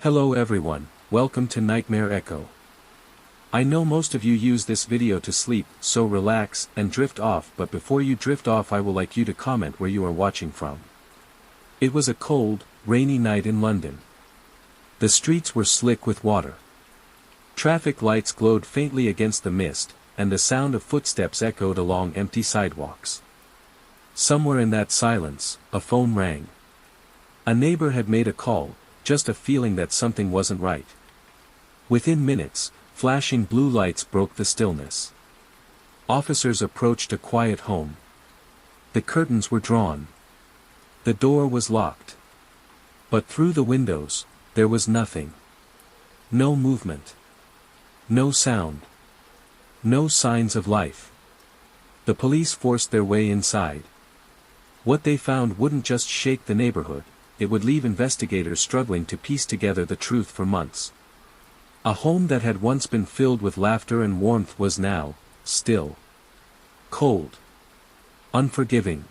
Hello everyone, welcome to Nightmare Echo. I know most of you use this video to sleep, so relax and drift off, but before you drift off I would like you to comment where you are watching from. It was a cold, rainy night in London. The streets were slick with water. Traffic lights glowed faintly against the mist, and the sound of footsteps echoed along empty sidewalks. Somewhere in that silence, a phone rang. A neighbor had made a call, just a feeling that something wasn't right. Within minutes, flashing blue lights broke the stillness. Officers approached a quiet home. The curtains were drawn. The door was locked. But through the windows, there was nothing. No movement. No sound. No signs of life. The police forced their way inside. What they found wouldn't just shake the neighborhood, it would leave investigators struggling to piece together the truth for months. A home that had once been filled with laughter and warmth was now, still. Cold. Unforgiving.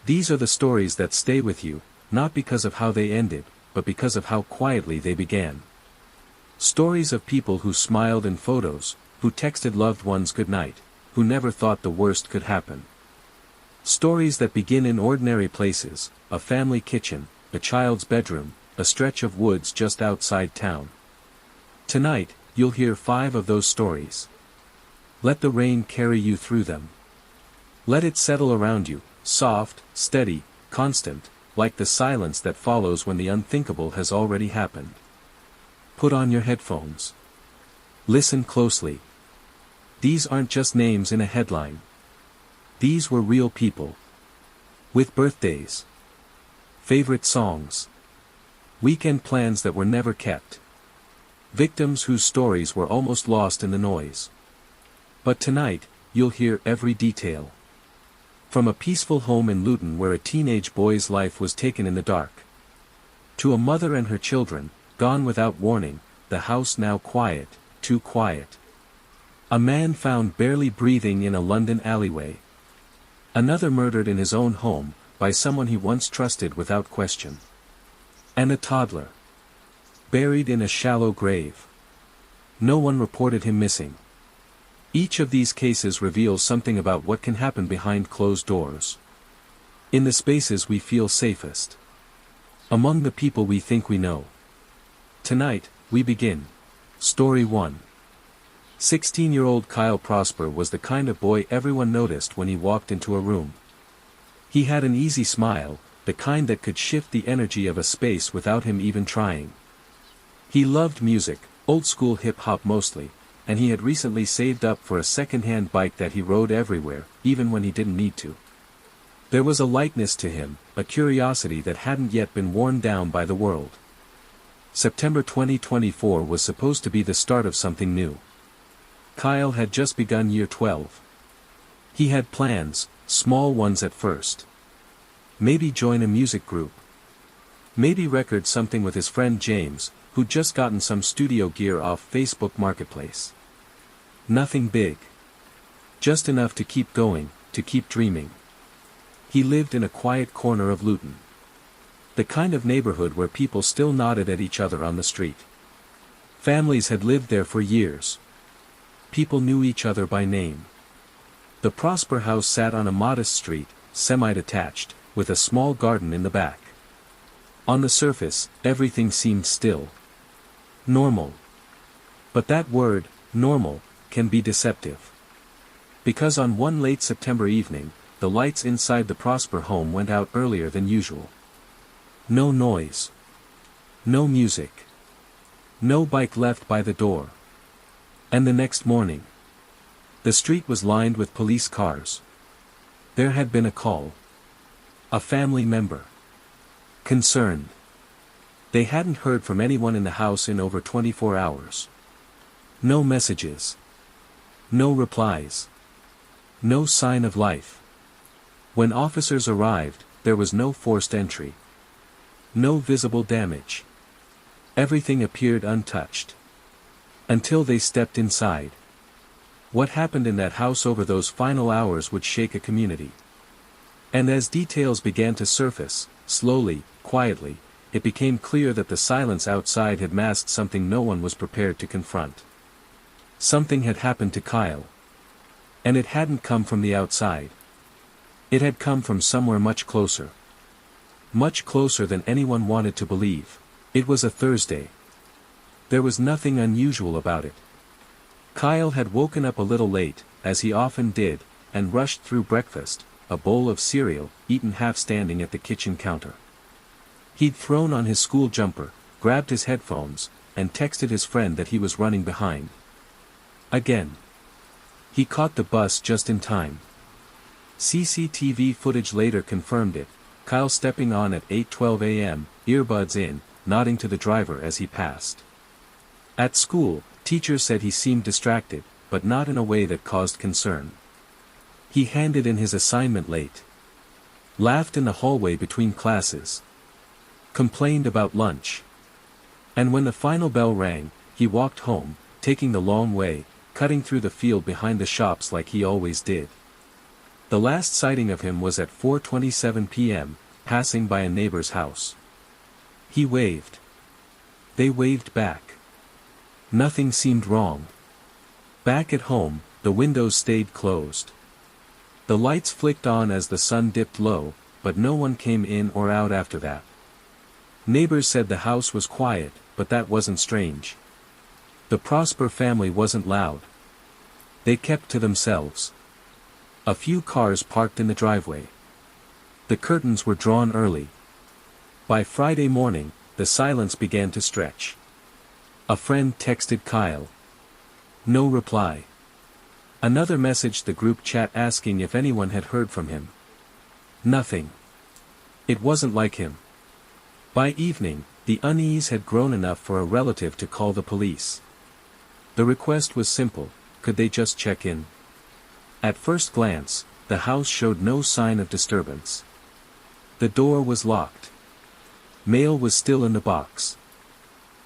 These are the stories that stay with you, not because of how they ended, but because of how quietly they began. Stories of people who smiled in photos, who texted loved ones goodnight, who never thought the worst could happen. Stories that begin in ordinary places, a family kitchen, a child's bedroom, a stretch of woods just outside town. Tonight, you'll hear 5 of those stories. Let the rain carry you through them. Let it settle around you, soft, steady, constant, like the silence that follows when the unthinkable has already happened. Put on your headphones. Listen closely. These aren't just names in a headline. These were real people. With birthdays. Favorite songs. Weekend plans that were never kept. Victims whose stories were almost lost in the noise. But tonight, you'll hear every detail. From a peaceful home in Luton where a teenage boy's life was taken in the dark. To a mother and her children, gone without warning, the house now quiet, too quiet. A man found barely breathing in a London alleyway. Another murdered in his own home, by someone he once trusted without question. And a toddler. Buried in a shallow grave. No one reported him missing. Each of these cases reveals something about what can happen behind closed doors. In the spaces we feel safest. Among the people we think we know. Tonight, we begin. Story 1. 16-year-old Kyle Prosper was the kind of boy everyone noticed when he walked into a room. He had an easy smile, the kind that could shift the energy of a space without him even trying. He loved music, old-school hip-hop mostly, and he had recently saved up for a second-hand bike that he rode everywhere, even when he didn't need to. There was a lightness to him, a curiosity that hadn't yet been worn down by the world. September 2024 was supposed to be the start of something new. Kyle had just begun year 12. He had plans, small ones at first. Maybe join a music group. Maybe record something with his friend James, who'd just gotten some studio gear off Facebook Marketplace. Nothing big. Just enough to keep going, to keep dreaming. He lived in a quiet corner of Luton. The kind of neighborhood where people still nodded at each other on the street. Families had lived there for years. People knew each other by name. The Prosper house sat on a modest street, semi-detached, with a small garden in the back. On the surface, everything seemed still. Normal. But that word, normal, can be deceptive. Because on one late September evening, the lights inside the Prosper home went out earlier than usual. No noise. No music. No bike left by the door. And the next morning, the street was lined with police cars. There had been a call. A family member. Concerned. They hadn't heard from anyone in the house in over 24 hours. No messages. No replies. No sign of life. When officers arrived, there was no forced entry. No visible damage. Everything appeared untouched. Until they stepped inside. What happened in that house over those final hours would shake a community. And as details began to surface, slowly, quietly, it became clear that the silence outside had masked something no one was prepared to confront. Something had happened to Kyle. And it hadn't come from the outside. It had come from somewhere much closer. Much closer than anyone wanted to believe. It was a Thursday. There was nothing unusual about it. Kyle had woken up a little late, as he often did, and rushed through breakfast, a bowl of cereal, eaten half standing at the kitchen counter. He'd thrown on his school jumper, grabbed his headphones, and texted his friend that he was running behind. Again. He caught the bus just in time. CCTV footage later confirmed it, Kyle stepping on at 8:12 a.m., earbuds in, nodding to the driver as he passed. At school, teachers said he seemed distracted, but not in a way that caused concern. He handed in his assignment late. Laughed in the hallway between classes. Complained about lunch. And when the final bell rang, he walked home, taking the long way, cutting through the field behind the shops like he always did. The last sighting of him was at 4:27 p.m., passing by a neighbor's house. He waved. They waved back. Nothing seemed wrong. Back at home, the windows stayed closed. The lights flicked on as the sun dipped low, but no one came in or out after that. Neighbors said the house was quiet, but that wasn't strange. The Prosper family wasn't loud. They kept to themselves. A few cars parked in the driveway. The curtains were drawn early. By Friday morning, the silence began to stretch. A friend texted Kyle. No reply. Another messaged the group chat asking if anyone had heard from him. Nothing. It wasn't like him. By evening, the unease had grown enough for a relative to call the police. The request was simple, could they just check in? At first glance, the house showed no sign of disturbance. The door was locked. Mail was still in the box.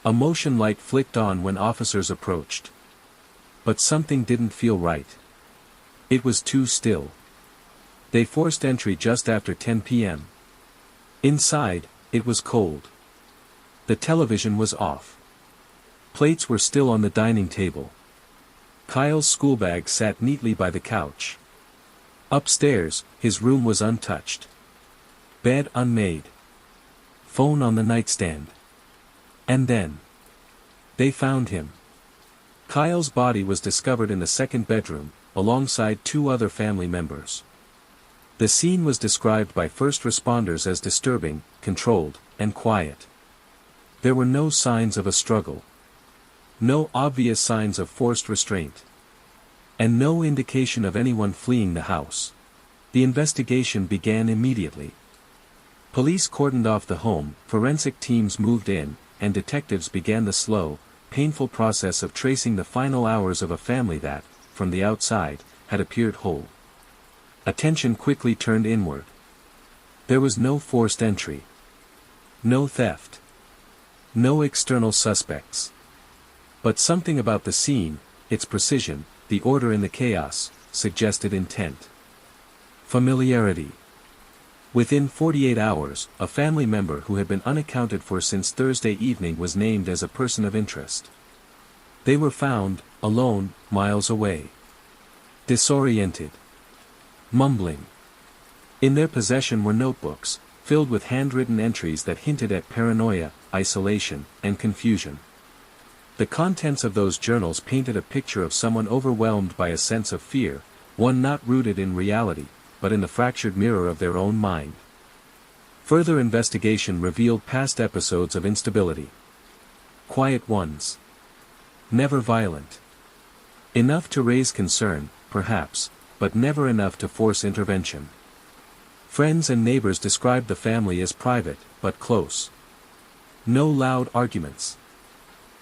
A motion light flicked on when officers approached. But something didn't feel right. It was too still. They forced entry just after 10 p.m. Inside, it was cold. The television was off. Plates were still on the dining table. Kyle's schoolbag sat neatly by the couch. Upstairs, his room was untouched. Bed unmade. Phone on the nightstand. And then they found him. Kyle's body was discovered in the second bedroom, alongside two other family members. The scene was described by first responders as disturbing, controlled, and quiet. There were no signs of a struggle. No obvious signs of forced restraint. And no indication of anyone fleeing the house. The investigation began immediately. Police cordoned off the home, forensic teams moved in, and detectives began the slow, painful process of tracing the final hours of a family that, from the outside, had appeared whole. Attention quickly turned inward. There was no forced entry. No theft. No external suspects. But something about the scene, its precision, the order in the chaos, suggested intent. Familiarity. Within 48 hours, a family member who had been unaccounted for since Thursday evening was named as a person of interest. They were found, alone, miles away. Disoriented. Mumbling. In their possession were notebooks, filled with handwritten entries that hinted at paranoia, isolation, and confusion. The contents of those journals painted a picture of someone overwhelmed by a sense of fear, one not rooted in reality, but in the fractured mirror of their own mind. Further investigation revealed past episodes of instability. Quiet ones. Never violent. Enough to raise concern, perhaps, but never enough to force intervention. Friends and neighbors described the family as private, but close. No loud arguments.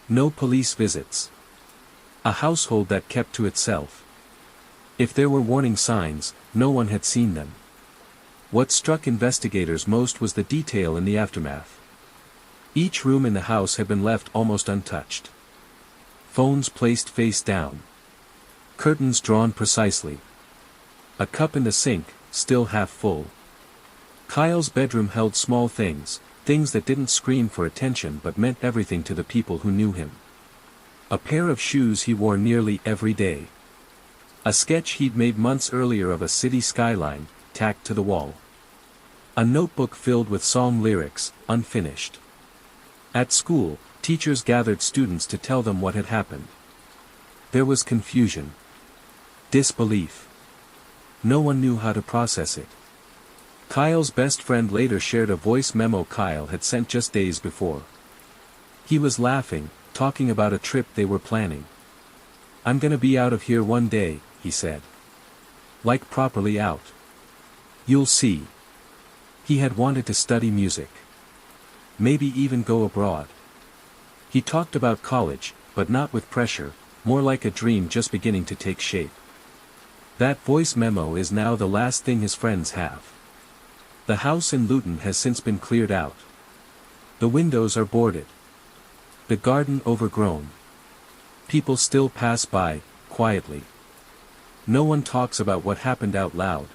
No police visits. A household that kept to itself. If there were warning signs, no one had seen them. What struck investigators most was the detail in the aftermath. Each room in the house had been left almost untouched. Phones placed face down. Curtains drawn precisely. A cup in the sink, still half full. Kyle's bedroom held small things, things that didn't scream for attention but meant everything to the people who knew him. A pair of shoes he wore nearly every day. A sketch he'd made months earlier of a city skyline, tacked to the wall. A notebook filled with song lyrics, unfinished. At school, teachers gathered students to tell them what had happened. There was confusion. Disbelief. No one knew how to process it. Kyle's best friend later shared a voice memo Kyle had sent just days before. He was laughing, talking about a trip they were planning. "I'm gonna be out of here one day," he said. "Like properly out. You'll see." He had wanted to study music. Maybe even go abroad. He talked about college, but not with pressure, more like a dream just beginning to take shape. That voice memo is now the last thing his friends have. The house in Luton has since been cleared out. The windows are boarded. The garden overgrown. People still pass by, quietly. No one talks about what happened out loud.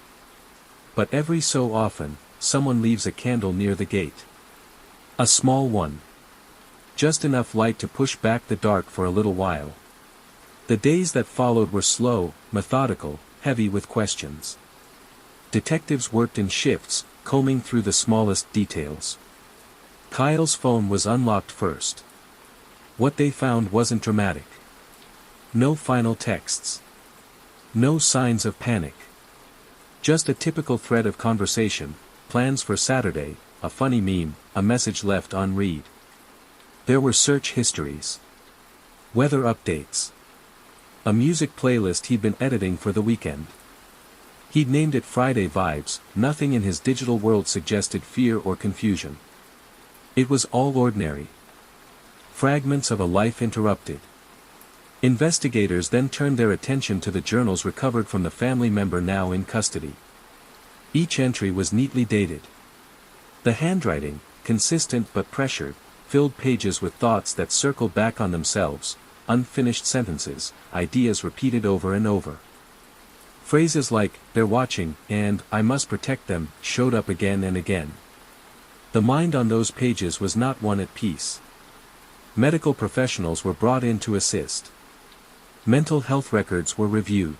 But every so often, someone leaves a candle near the gate. A small one. Just enough light to push back the dark for a little while. The days that followed were slow, methodical, heavy with questions. Detectives worked in shifts, combing through the smallest details. Kyle's phone was unlocked first. What they found wasn't dramatic. No final texts. No signs of panic. Just a typical thread of conversation, plans for Saturday, a funny meme, a message left unread. There were search histories. Weather updates. A music playlist he'd been editing for the weekend. He'd named it Friday Vibes, nothing in his digital world suggested fear or confusion. It was all ordinary. Fragments of a life interrupted. Investigators then turned their attention to the journals recovered from the family member now in custody. Each entry was neatly dated. The handwriting, consistent but pressured, filled pages with thoughts that circled back on themselves, unfinished sentences, ideas repeated over and over. Phrases like, "they're watching," and "I must protect them," showed up again and again. The mind on those pages was not one at peace. Medical professionals were brought in to assist. Mental health records were reviewed.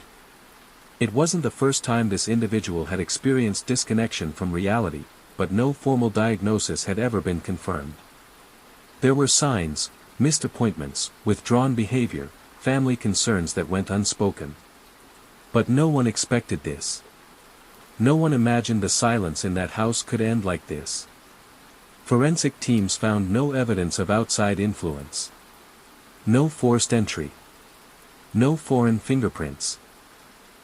It wasn't the first time this individual had experienced disconnection from reality, but no formal diagnosis had ever been confirmed. There were signs, missed appointments, withdrawn behavior, family concerns that went unspoken. But no one expected this. No one imagined the silence in that house could end like this. Forensic teams found no evidence of outside influence. No forced entry. No foreign fingerprints.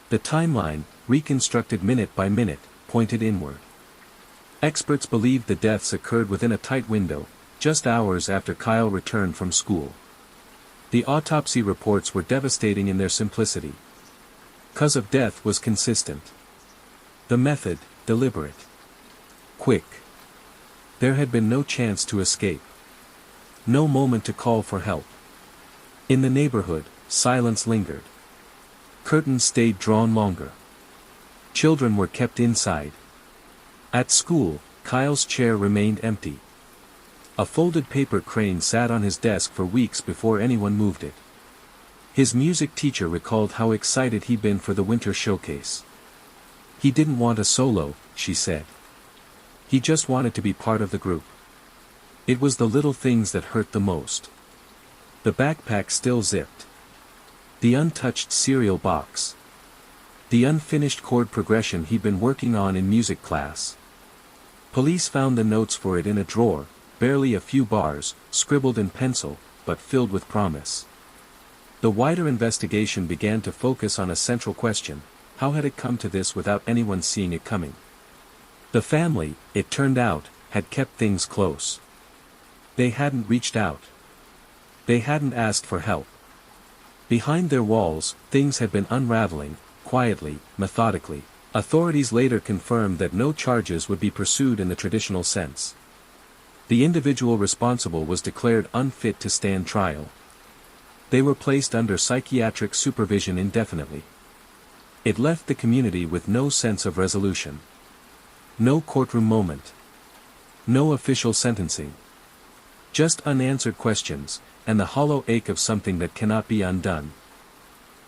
The timeline, reconstructed minute by minute, pointed inward. Experts believed the deaths occurred within a tight window, just hours after Kyle returned from school. The autopsy reports were devastating in their simplicity. Cause of death was consistent. The method, deliberate. Quick. There had been no chance to escape. No moment to call for help. In the neighborhood, silence lingered. Curtains stayed drawn longer. Children were kept inside. At school, Kyle's chair remained empty. A folded paper crane sat on his desk for weeks before anyone moved it. His music teacher recalled how excited he'd been for the winter showcase. He didn't want a solo, she said. He just wanted to be part of the group. It was the little things that hurt the most. The backpack still zipped. The untouched cereal box. The unfinished chord progression he'd been working on in music class. Police found the notes for it in a drawer, barely a few bars, scribbled in pencil, but filled with promise. The wider investigation began to focus on a central question: how had it come to this without anyone seeing it coming? The family, it turned out, had kept things close. They hadn't reached out. They hadn't asked for help. Behind their walls, things had been unraveling, quietly, methodically. Authorities later confirmed that no charges would be pursued in the traditional sense. The individual responsible was declared unfit to stand trial. They were placed under psychiatric supervision indefinitely. It left the community with no sense of resolution. No courtroom moment. No official sentencing. Just unanswered questions, and the hollow ache of something that cannot be undone.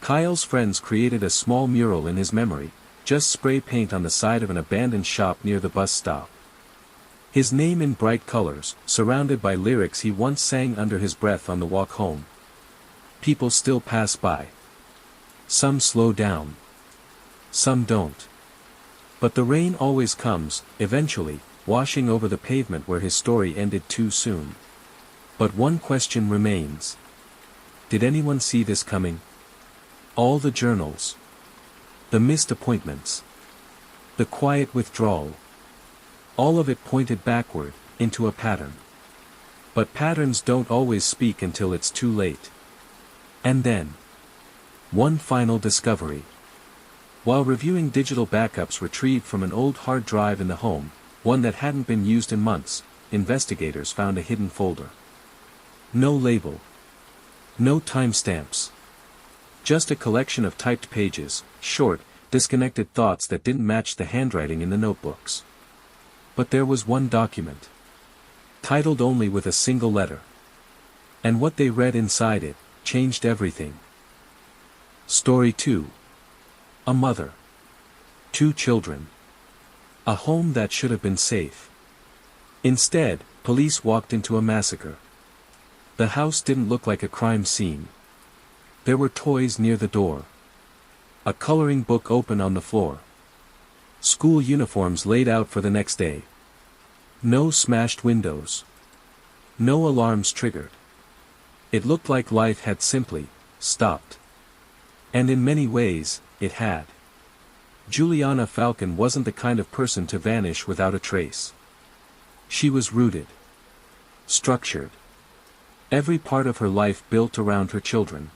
Kyle's friends created a small mural in his memory, just spray paint on the side of an abandoned shop near the bus stop. His name in bright colors, surrounded by lyrics he once sang under his breath on the walk home. People still pass by. Some slow down. Some don't. But the rain always comes, eventually, washing over the pavement where his story ended too soon. But one question remains. Did anyone see this coming? All the journals. The missed appointments. The quiet withdrawal. All of it pointed backward, into a pattern. But patterns don't always speak until it's too late. And then. One final discovery. While reviewing digital backups retrieved from an old hard drive in the home, one that hadn't been used in months, investigators found a hidden folder. No label. No timestamps. Just a collection of typed pages, short, disconnected thoughts that didn't match the handwriting in the notebooks. But there was one document. Titled only with a single letter. And what they read inside it, changed everything. Story 2. A mother. 2 children. A home that should have been safe. Instead, police walked into a massacre. The house didn't look like a crime scene. There were toys near the door. A coloring book open on the floor. School uniforms laid out for the next day. No smashed windows. No alarms triggered. It looked like life had simply stopped. And in many ways, it had. Juliana Falcon wasn't the kind of person to vanish without a trace. She was rooted. Structured. Every part of her life built around her children.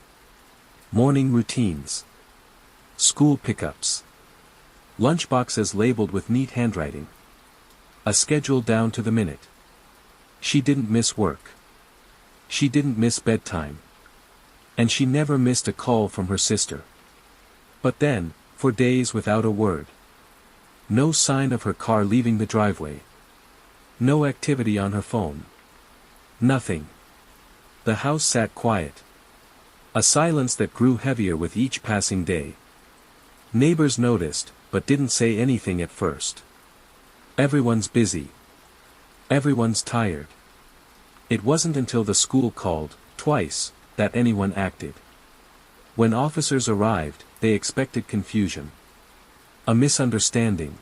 Morning routines. School pickups. Lunchboxes labeled with neat handwriting. A schedule down to the minute. She didn't miss work. She didn't miss bedtime. And she never missed a call from her sister. But then, for days without a word. No sign of her car leaving the driveway. No activity on her phone. Nothing. The house sat quiet. A silence that grew heavier with each passing day. Neighbors noticed, but didn't say anything at first. Everyone's busy. Everyone's tired. It wasn't until the school called, twice, that anyone acted. When officers arrived, they expected confusion. A misunderstanding.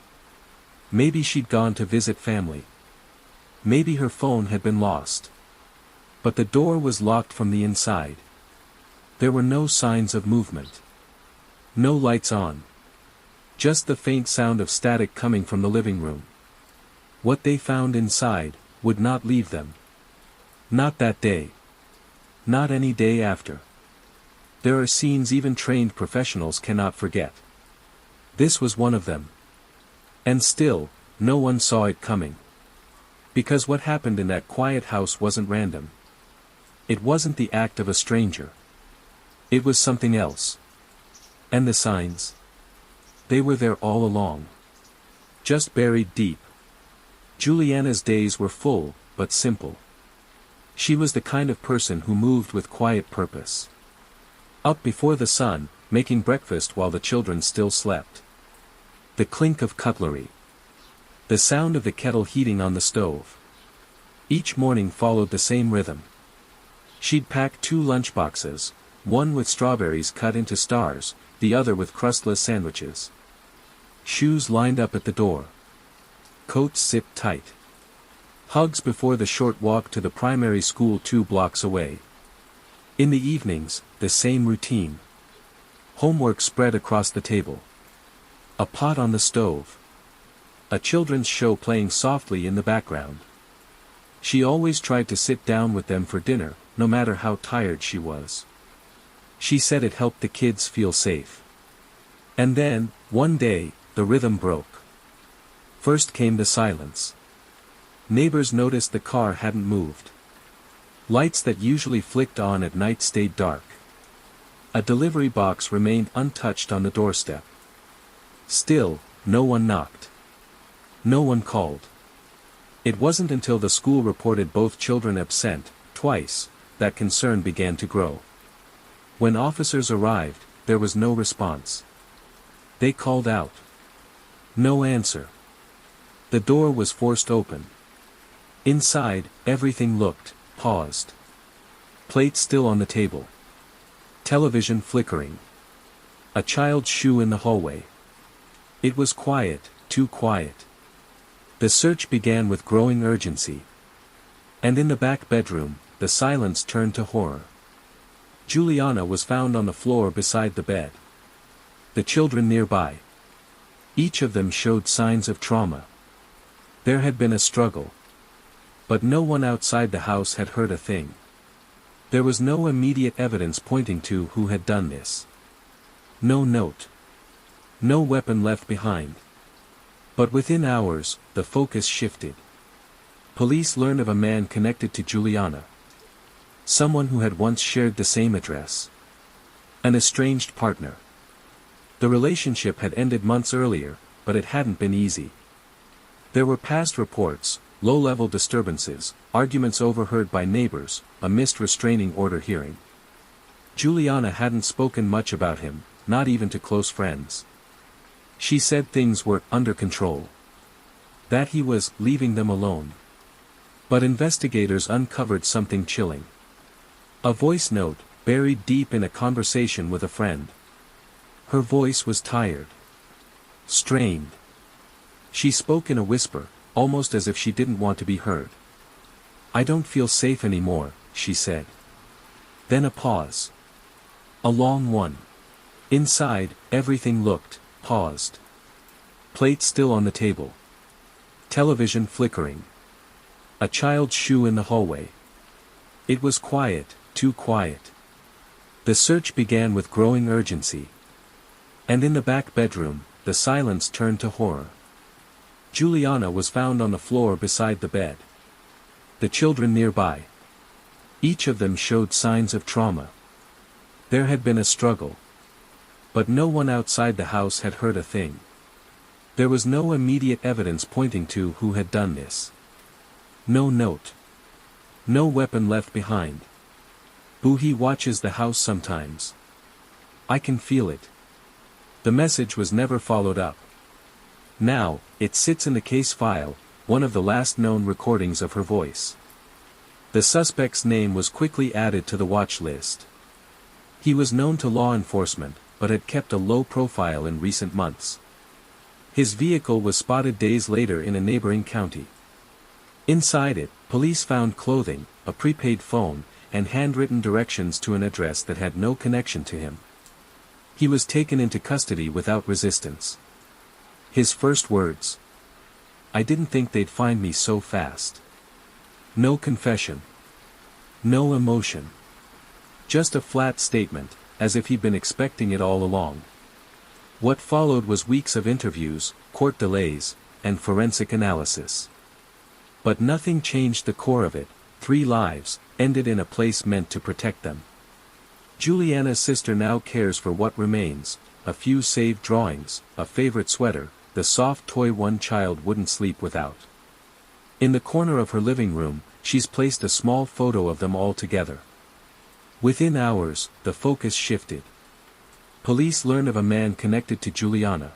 Maybe she'd gone to visit family. Maybe her phone had been lost. But the door was locked from the inside. There were no signs of movement. No lights on. Just the faint sound of static coming from the living room. What they found inside would not leave them. Not that day. Not any day after. There are scenes even trained professionals cannot forget. This was one of them. And still, no one saw it coming. Because what happened in that quiet house wasn't random. It wasn't the act of a stranger. It was something else. And the signs? They were there all along. Just buried deep. Juliana's days were full, but simple. She was the kind of person who moved with quiet purpose. Up before the sun, making breakfast while the children still slept. The clink of cutlery. The sound of the kettle heating on the stove. Each morning followed the same rhythm. She'd pack 2 lunchboxes, one with strawberries cut into stars, the other with crustless sandwiches. Shoes lined up at the door. Coats zipped tight. Hugs before the short walk to the primary school 2 blocks away. In the evenings, the same routine. Homework spread across the table. A pot on the stove. A children's show playing softly in the background. She always tried to sit down with them for dinner, no matter how tired she was. She said it helped the kids feel safe. And then, one day, the rhythm broke. First came the silence. Neighbors noticed the car hadn't moved. Lights that usually flicked on at night stayed dark. A delivery box remained untouched on the doorstep. Still, no one knocked. No one called. It wasn't until the school reported both children absent, twice, that concern began to grow. When officers arrived, there was no response. They called out. No answer. The door was forced open. Inside, everything looked paused. Plate still on the table. Television flickering. A child's shoe in the hallway. It was quiet, too quiet. The search began with growing urgency. And in the back bedroom, the silence turned to horror. Juliana was found on the floor beside the bed. The children nearby. Each of them showed signs of trauma. There had been a struggle. But no one outside the house had heard a thing. There was no immediate evidence pointing to who had done this. No note. No weapon left behind. But within hours, the focus shifted. Police learned of a man connected to Juliana. Someone who had once shared the same address. An estranged partner. The relationship had ended months earlier, but it hadn't been easy. There were past reports, low-level disturbances, arguments overheard by neighbors, a missed restraining order hearing. Juliana hadn't spoken much about him, not even to close friends. She said things were under control. That he was leaving them alone. But investigators uncovered something chilling. A voice note, buried deep in a conversation with a friend. Her voice was tired. Strained. She spoke in a whisper, almost as if she didn't want to be heard. I don't feel safe anymore, she said. Then a pause. A long one. Inside, everything looked paused. Plate still on the table. Television flickering. A child's shoe in the hallway. It was quiet, too quiet. The search began with growing urgency. And in the back bedroom, the silence turned to horror. Juliana was found on the floor beside the bed. The children nearby. Each of them showed signs of trauma. There had been a struggle. But no one outside the house had heard a thing. There was no immediate evidence pointing to who had done this. No note. No weapon left behind. Boohee watches the house sometimes. I can feel it. The message was never followed up. Now, it sits in the case file, one of the last known recordings of her voice. The suspect's name was quickly added to the watch list. He was known to law enforcement, but had kept a low profile in recent months. His vehicle was spotted days later in a neighboring county. Inside it, police found clothing, a prepaid phone, and handwritten directions to an address that had no connection to him. He was taken into custody without resistance. His first words. I didn't think they'd find me so fast. No confession. No emotion. Just a flat statement, as if he'd been expecting it all along. What followed was weeks of interviews, court delays, and forensic analysis. But nothing changed the core of it. 3 lives, ended in a place meant to protect them. Juliana's sister now cares for what remains, a few saved drawings, a favorite sweater, the soft toy one child wouldn't sleep without. In the corner of her living room, she's placed a small photo of them all together. Within hours, the focus shifted. Police learned of a man connected to Juliana.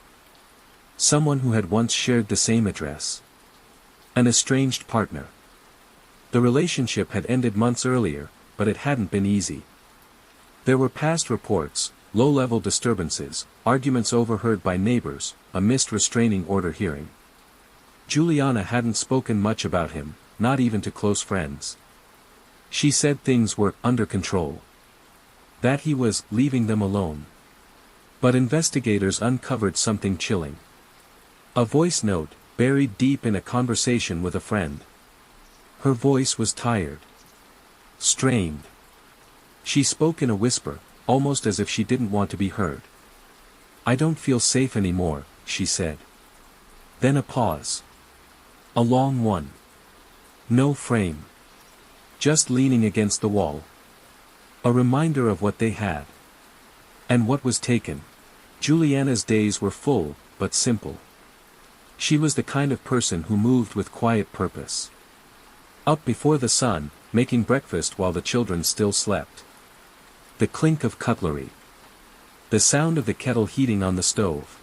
Someone who had once shared the same address. An estranged partner. The relationship had ended months earlier, but it hadn't been easy. There were past reports, low-level disturbances, arguments overheard by neighbors, a missed restraining order hearing. Juliana hadn't spoken much about him, not even to close friends. She said things were under control. That he was leaving them alone. But investigators uncovered something chilling. A voice note, buried deep in a conversation with a friend. Her voice was tired. Strained. She spoke in a whisper, almost as if she didn't want to be heard. I don't feel safe anymore, she said. Then a pause. A long one. No frame. Just leaning against the wall. A reminder of what they had. And what was taken. Juliana's days were full, but simple. She was the kind of person who moved with quiet purpose. Up before the sun, making breakfast while the children still slept. The clink of cutlery. The sound of the kettle heating on the stove.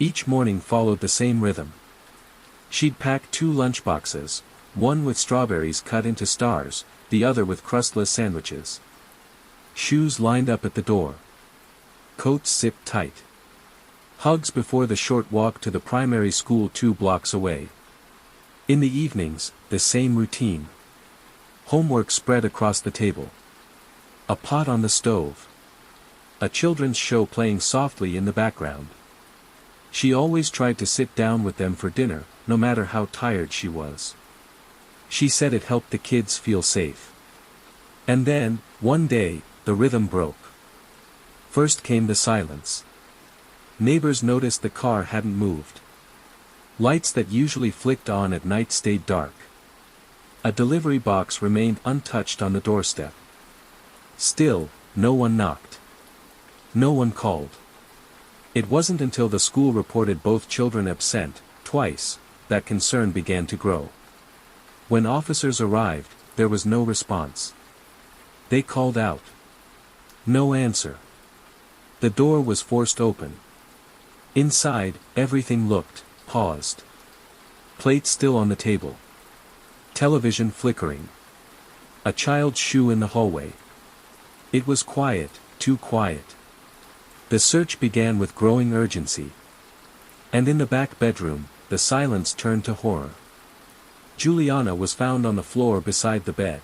Each morning followed the same rhythm. She'd pack 2 lunchboxes, one with strawberries cut into stars, the other with crustless sandwiches. Shoes lined up at the door. Coats zipped tight. Hugs before the short walk to the primary school 2 blocks away. In the evenings, the same routine. Homework spread across the table. A pot on the stove. A children's show playing softly in the background. She always tried to sit down with them for dinner, no matter how tired she was. She said it helped the kids feel safe. And then, one day, the rhythm broke. First came the silence. Neighbors noticed the car hadn't moved. Lights that usually flicked on at night stayed dark. A delivery box remained untouched on the doorstep. Still, no one knocked. No one called. It wasn't until the school reported both children absent, twice, that concern began to grow. When officers arrived, there was no response. They called out. No answer. The door was forced open. Inside, everything looked, paused. Plates still on the table. Television flickering. A child's shoe in the hallway. It was quiet, too quiet. The search began with growing urgency. And in the back bedroom, the silence turned to horror. Juliana was found on the floor beside the bed.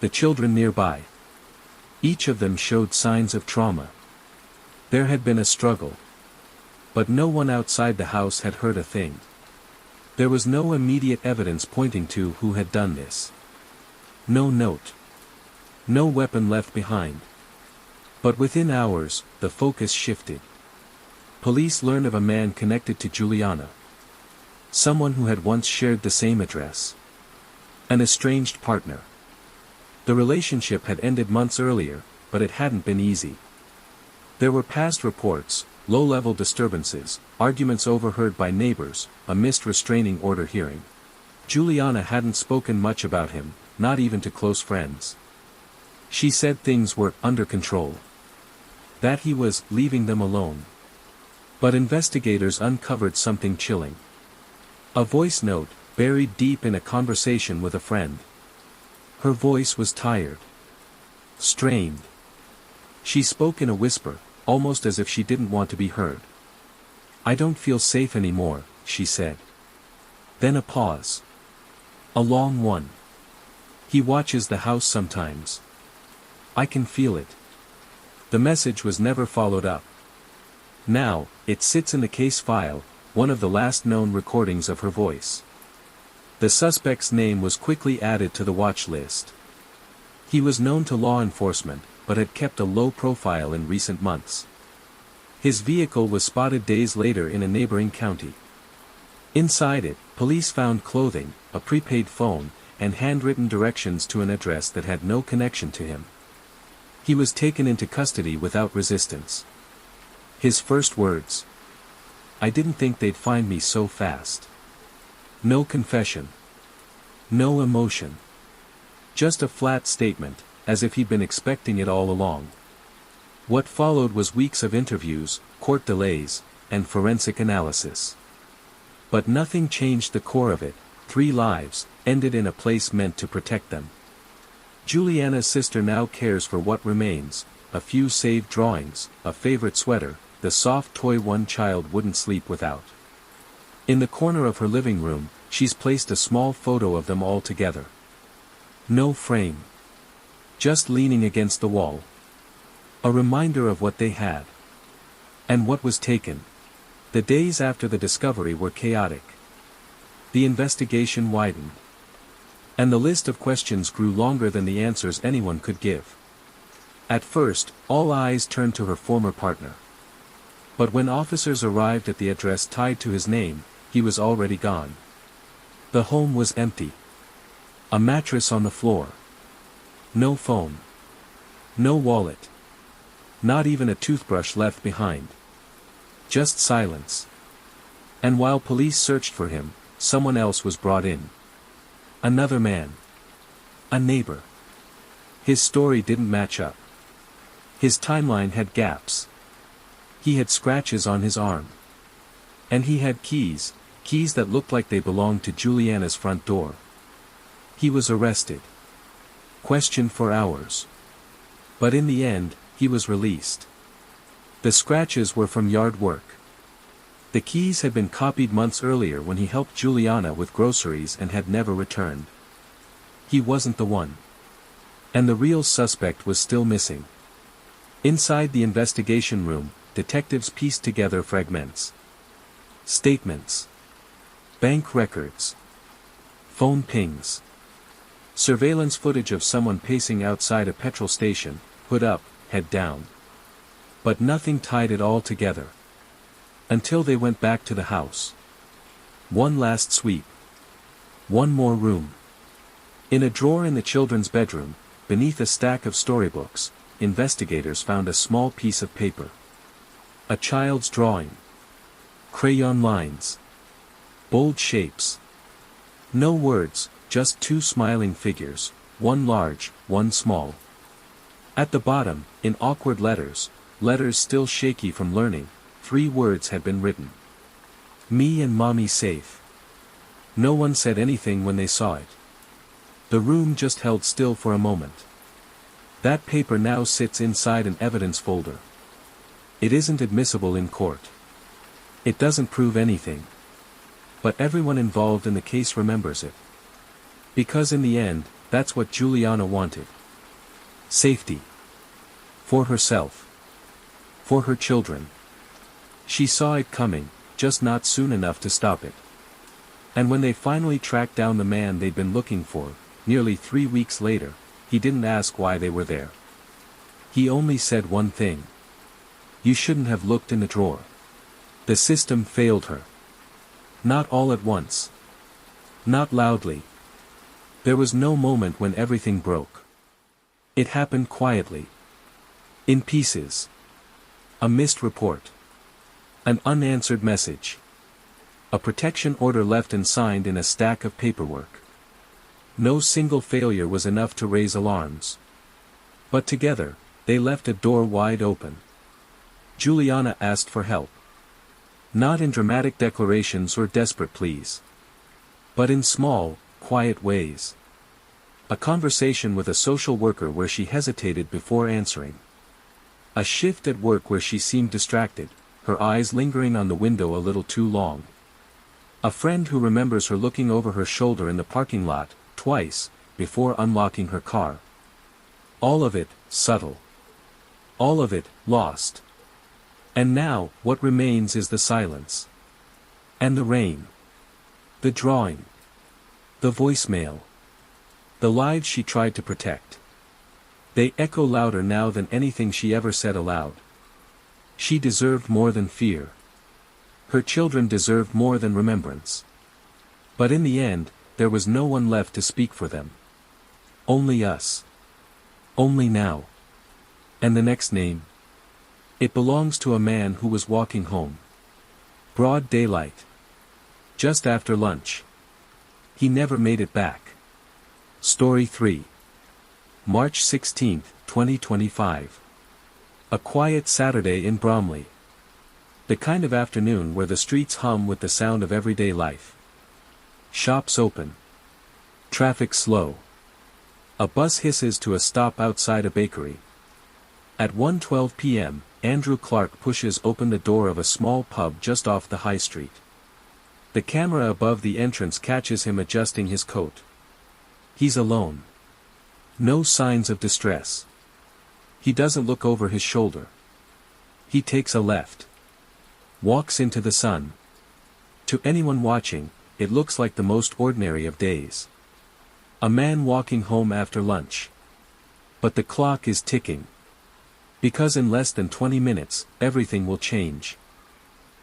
The children nearby. Each of them showed signs of trauma. There had been a struggle. But no one outside the house had heard a thing. There was no immediate evidence pointing to who had done this. No note. No weapon left behind. But within hours, the focus shifted. Police learned of a man connected to Juliana. Someone who had once shared the same address. An estranged partner. The relationship had ended months earlier, but it hadn't been easy. There were past reports, low-level disturbances, arguments overheard by neighbors, a missed restraining order hearing. Juliana hadn't spoken much about him, not even to close friends. She said things were under control. That he was leaving them alone. But investigators uncovered something chilling. A voice note, buried deep in a conversation with a friend. Her voice was tired. Strained. She spoke in a whisper, almost as if she didn't want to be heard. I don't feel safe anymore, she said. Then a pause. A long one. He watches the house sometimes. I can feel it. The message was never followed up. Now, it sits in the case file, one of the last known recordings of her voice. The suspect's name was quickly added to the watch list. He was known to law enforcement, but had kept a low profile in recent months. His vehicle was spotted days later in a neighboring county. Inside it, police found clothing, a prepaid phone, and handwritten directions to an address that had no connection to him. He was taken into custody without resistance. His first words. I didn't think they'd find me so fast. No confession. No emotion. Just a flat statement, as if he'd been expecting it all along. What followed was weeks of interviews, court delays, and forensic analysis. But nothing changed the core of it. 3 lives, ended in a place meant to protect them. Juliana's sister now cares for what remains, a few saved drawings, a favorite sweater, the soft toy one child wouldn't sleep without. In the corner of her living room, she's placed a small photo of them all together. No frame. Just leaning against the wall. A reminder of what they had. And what was taken. The days after the discovery were chaotic. The investigation widened. And the list of questions grew longer than the answers anyone could give. At first, all eyes turned to her former partner. But when officers arrived at the address tied to his name, he was already gone. The home was empty. A mattress on the floor. No phone. No wallet. Not even a toothbrush left behind. Just silence. And while police searched for him, someone else was brought in. Another man. A neighbor. His story didn't match up. His timeline had gaps. He had scratches on his arm. And he had keys that looked like they belonged to Juliana's front door. He was arrested. Questioned for hours. But in the end, he was released. The scratches were from yard work. The keys had been copied months earlier when he helped Juliana with groceries and had never returned. He wasn't the one. And the real suspect was still missing. Inside the investigation room, detectives pieced together fragments. Statements. Bank records. Phone pings. Surveillance footage of someone pacing outside a petrol station, hood up, head down. But nothing tied it all together. Until they went back to the house. One last sweep. One more room. In a drawer in the children's bedroom, beneath a stack of storybooks, investigators found a small piece of paper. A child's drawing. Crayon lines. Bold shapes. No words, just two smiling figures, one large, one small. At the bottom, in awkward letters still shaky from learning, 3 words had been written. Me and Mommy safe. No one said anything when they saw it. The room just held still for a moment. That paper now sits inside an evidence folder. It isn't admissible in court. It doesn't prove anything. But everyone involved in the case remembers it. Because in the end, that's what Juliana wanted. Safety. For herself. For her children. She saw it coming, just not soon enough to stop it. And when they finally tracked down the man they'd been looking for, nearly 3 weeks later, he didn't ask why they were there. He only said one thing. You shouldn't have looked in the drawer. The system failed her. Not all at once. Not loudly. There was no moment when everything broke. It happened quietly. In pieces. A missed report. An unanswered message. A protection order left unsigned in a stack of paperwork. No single failure was enough to raise alarms. But together, they left a door wide open. Juliana asked for help. Not in dramatic declarations or desperate pleas. But in small, quiet ways. A conversation with a social worker where she hesitated before answering. A shift at work where she seemed distracted, her eyes lingering on the window a little too long. A friend who remembers her looking over her shoulder in the parking lot, twice, before unlocking her car. All of it, subtle. All of it, lost. And now, what remains is the silence. And the rain. The drawing. The voicemail. The lives she tried to protect. They echo louder now than anything she ever said aloud. She deserved more than fear. Her children deserved more than remembrance. But in the end, there was no one left to speak for them. Only us. Only now. And the next name? It belongs to a man who was walking home. Broad daylight. Just after lunch. He never made it back. Story 3. March 16, 2025. A quiet Saturday in Bromley. The kind of afternoon where the streets hum with the sound of everyday life. Shops open. Traffic slow. A bus hisses to a stop outside a bakery. At 1:12 p.m., Andrew Clark pushes open the door of a small pub just off the high street. The camera above the entrance catches him adjusting his coat. He's alone. No signs of distress. He doesn't look over his shoulder. He takes a left. Walks into the sun. To anyone watching, it looks like the most ordinary of days. A man walking home after lunch. But the clock is ticking. Because in less than 20 minutes, everything will change.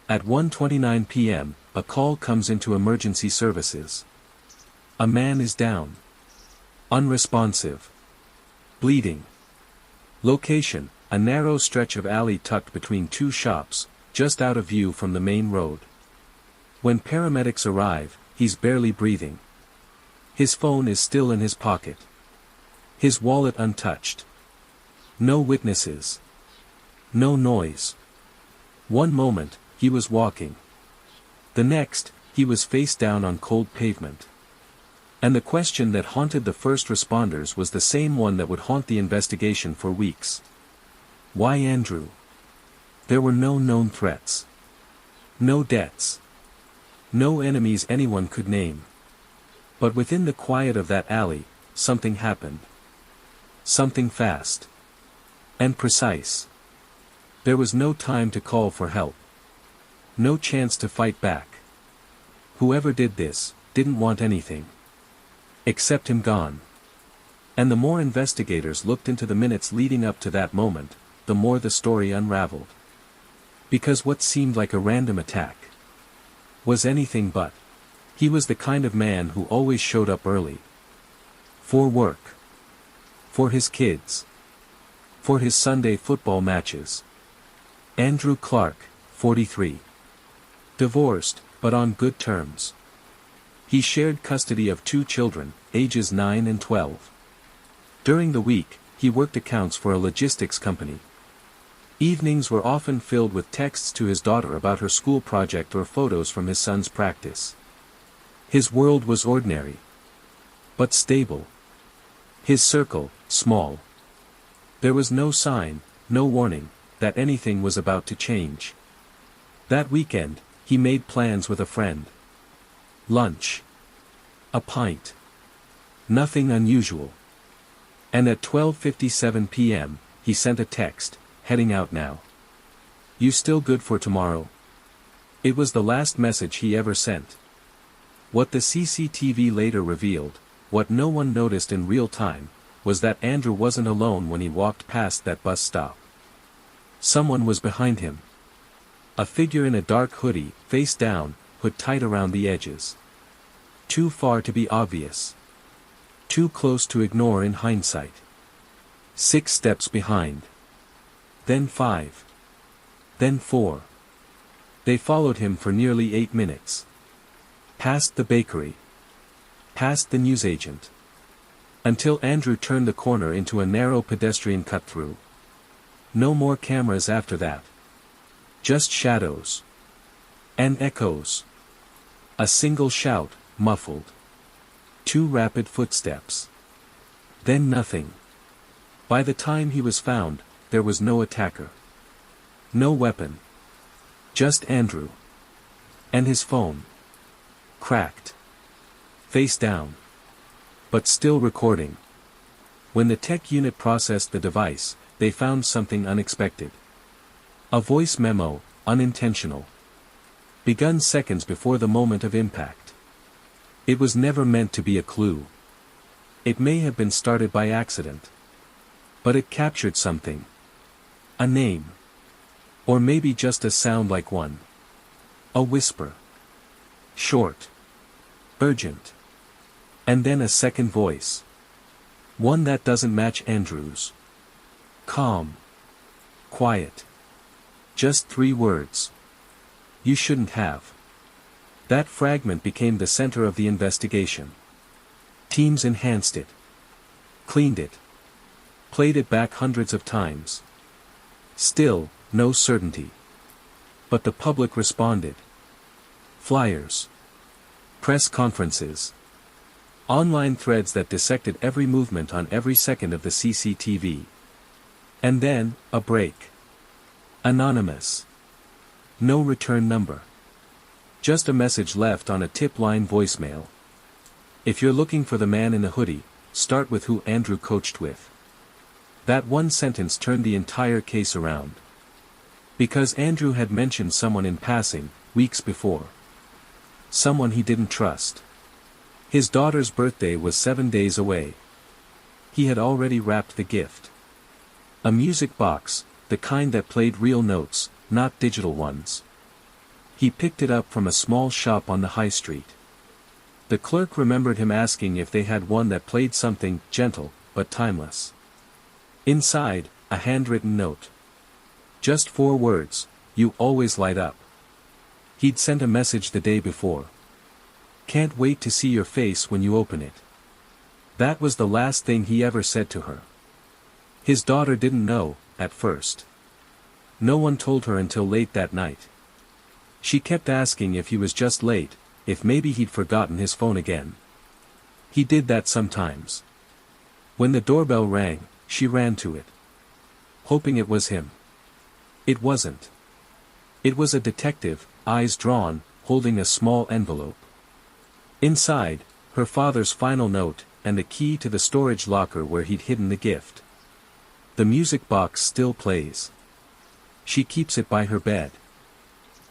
At 1:29 p.m., a call comes into emergency services. A man is down. Unresponsive. Bleeding. Location, a narrow stretch of alley tucked between 2 shops, just out of view from the main road. When paramedics arrive, he's barely breathing. His phone is still in his pocket. His wallet untouched. No witnesses. No noise. One moment, he was walking. The next, he was face down on cold pavement. And the question that haunted the first responders was the same one that would haunt the investigation for weeks. Why Andrew? There were no known threats. No debts. No enemies anyone could name. But within the quiet of that alley, something happened. Something fast. And precise. There was no time to call for help. No chance to fight back. Whoever did this, didn't want anything. Except him gone. And the more investigators looked into the minutes leading up to that moment, the more the story unraveled. Because what seemed like a random attack was anything but. He was the kind of man who always showed up early. For work. For his kids. For his Sunday football matches. Andrew Clark, 43. Divorced, but on good terms. He shared custody of 2 children, ages 9 and 12. During the week, he worked accounts for a logistics company. Evenings were often filled with texts to his daughter about her school project or photos from his son's practice. His world was ordinary. But stable. His circle, small. There was no sign, no warning, that anything was about to change. That weekend, he made plans with a friend. Lunch. A pint. Nothing unusual. And at 12:57 p.m., he sent a text, heading out now. You still good for tomorrow? It was the last message he ever sent. What the CCTV later revealed, what no one noticed in real time, was that Andrew wasn't alone when he walked past that bus stop. Someone was behind him. A figure in a dark hoodie, face down, hood tight around the edges. Too far to be obvious. Too close to ignore in hindsight. 6 steps behind. Then 5. Then 4. They followed him for nearly 8 minutes. Past the bakery. Past the newsagent. Until Andrew turned the corner into a narrow pedestrian cut-through. No more cameras after that. Just shadows. And echoes. A single shout, muffled. 2 rapid footsteps. Then nothing. By the time he was found, there was no attacker. No weapon. Just Andrew. And his phone. Cracked. Face down. But still recording. When the tech unit processed the device, they found something unexpected. A voice memo, unintentional. Begun seconds before the moment of impact. It was never meant to be a clue. It may have been started by accident. But it captured something. A name. Or maybe just a sound like one. A whisper. Short. Urgent. And then a second voice. One that doesn't match Andrew's. Calm. Quiet. Just 3 words. You shouldn't have. That fragment became the center of the investigation. Teams enhanced it. Cleaned it. Played it back hundreds of times. Still, no certainty. But the public responded. Flyers. Press conferences. Online threads that dissected every movement on every second of the CCTV. And then, a break. Anonymous. No return number. Just a message left on a tip line voicemail. If you're looking for the man in the hoodie, start with who Andrew coached with. That one sentence turned the entire case around. Because Andrew had mentioned someone in passing, weeks before. Someone he didn't trust. His daughter's birthday was 7 days away. He had already wrapped the gift. A music box, the kind that played real notes, not digital ones. He picked it up from a small shop on the high street. The clerk remembered him asking if they had one that played something gentle, but timeless. Inside, a handwritten note. Just 4 words, you always light up. He'd sent a message the day before. "Can't wait to see your face when you open it." That was the last thing he ever said to her. His daughter didn't know, at first. No one told her until late that night. She kept asking if he was just late, if maybe he'd forgotten his phone again. He did that sometimes. When the doorbell rang, she ran to it, hoping it was him. It wasn't. It was a detective, eyes drawn, holding a small envelope. Inside, her father's final note, and a key to the storage locker where he'd hidden the gift. The music box still plays. She keeps it by her bed.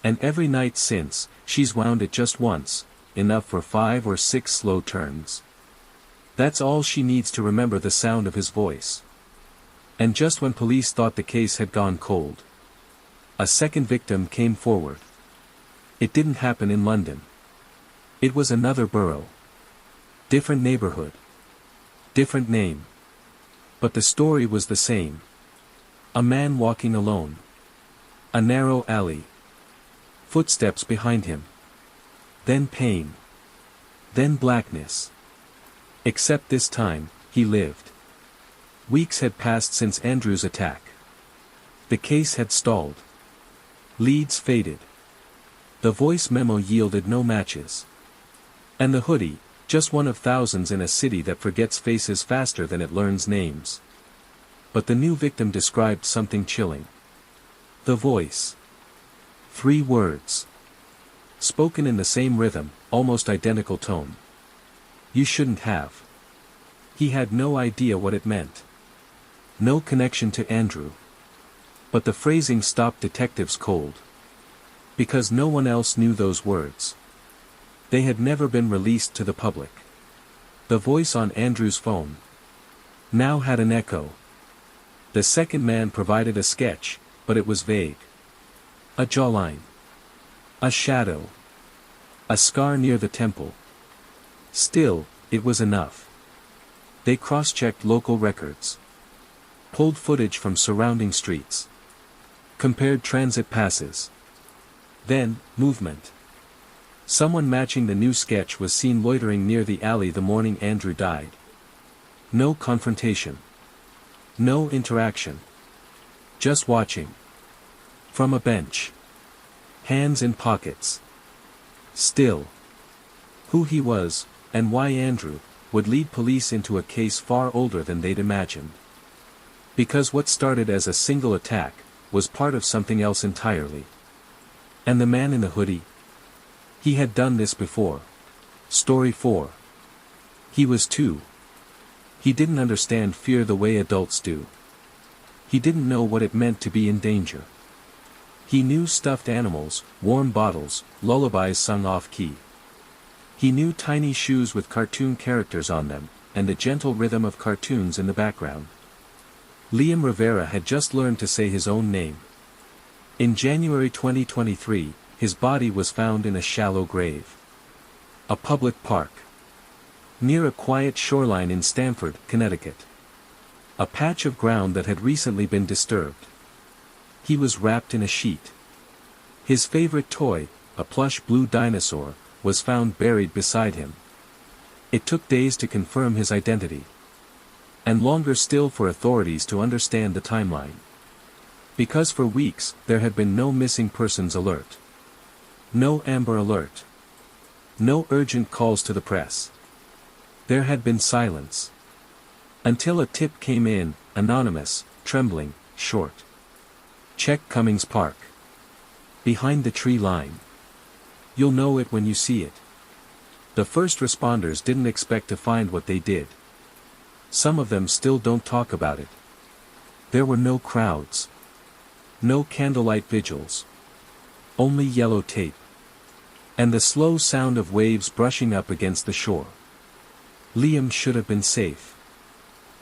And every night since, she's wound it just once, enough for 5 or 6 slow turns. That's all she needs to remember the sound of his voice. And just when police thought the case had gone cold, a second victim came forward. It didn't happen in London. It was another borough. Different neighborhood. Different name. But the story was the same. A man walking alone. A narrow alley. Footsteps behind him. Then pain. Then blackness. Except this time, he lived. Weeks had passed since Andrew's attack. The case had stalled. Leads faded. The voice memo yielded no matches. And the hoodie, just one of thousands in a city that forgets faces faster than it learns names. But the new victim described something chilling. The voice. 3 words. Spoken in the same rhythm, almost identical tone. "You shouldn't have." He had no idea what it meant. No connection to Andrew. But the phrasing stopped detectives cold. Because no one else knew those words. They had never been released to the public. The voice on Andrew's phone now had an echo. The second man provided a sketch, but it was vague. A jawline. A shadow. A scar near the temple. Still, it was enough. They cross-checked local records. Pulled footage from surrounding streets. Compared transit passes. Then, movement. Someone matching the new sketch was seen loitering near the alley the morning Andrew died. No confrontation. No interaction. Just watching. From a bench. Hands in pockets. Still. Who he was, and why Andrew, would lead police into a case far older than they'd imagined. Because what started as a single attack, was part of something else entirely. And the man in the hoodie? He had done this before. Story 4. He was 2. He didn't understand fear the way adults do. He didn't know what it meant to be in danger. He knew stuffed animals, warm bottles, lullabies sung off-key. He knew tiny shoes with cartoon characters on them, and the gentle rhythm of cartoons in the background. Liam Rivera had just learned to say his own name. In January 2023, his body was found in a shallow grave. A public park. Near a quiet shoreline in Stamford, Connecticut. A patch of ground that had recently been disturbed. He was wrapped in a sheet. His favorite toy, a plush blue dinosaur, was found buried beside him. It took days to confirm his identity. And longer still for authorities to understand the timeline. Because for weeks, there had been no missing persons alert. No Amber Alert. No urgent calls to the press. There had been silence. Until a tip came in, anonymous, trembling, short. Check Cummings Park. Behind the tree line. You'll know it when you see it. The first responders didn't expect to find what they did. Some of them still don't talk about it. There were no crowds. No candlelight vigils. Only yellow tape. And the slow sound of waves brushing up against the shore. Liam should have been safe.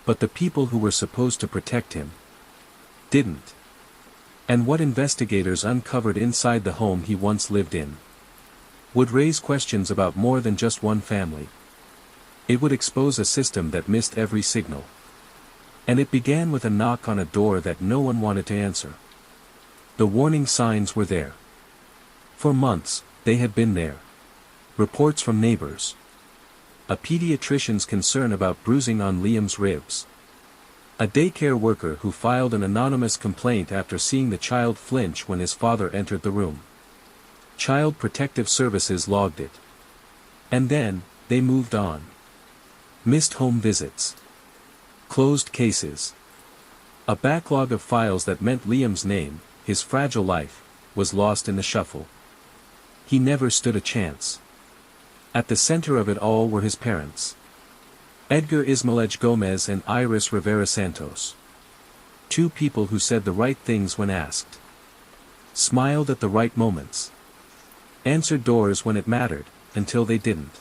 But the people who were supposed to protect him didn't. And what investigators uncovered inside the home he once lived in would raise questions about more than just one family. It would expose a system that missed every signal. And it began with a knock on a door that no one wanted to answer. The warning signs were there. For months, they had been there. Reports from neighbors. A pediatrician's concern about bruising on Liam's ribs. A daycare worker who filed an anonymous complaint after seeing the child flinch when his father entered the room. Child Protective Services logged it. And then, they moved on. Missed home visits. Closed cases. A backlog of files that meant Liam's name, his fragile life, was lost in the shuffle. He never stood a chance. At the center of it all were his parents. Edgar Ismaelej Gomez and Iris Rivera Santos. Two people who said the right things when asked. Smiled at the right moments. Answered doors when it mattered, until they didn't.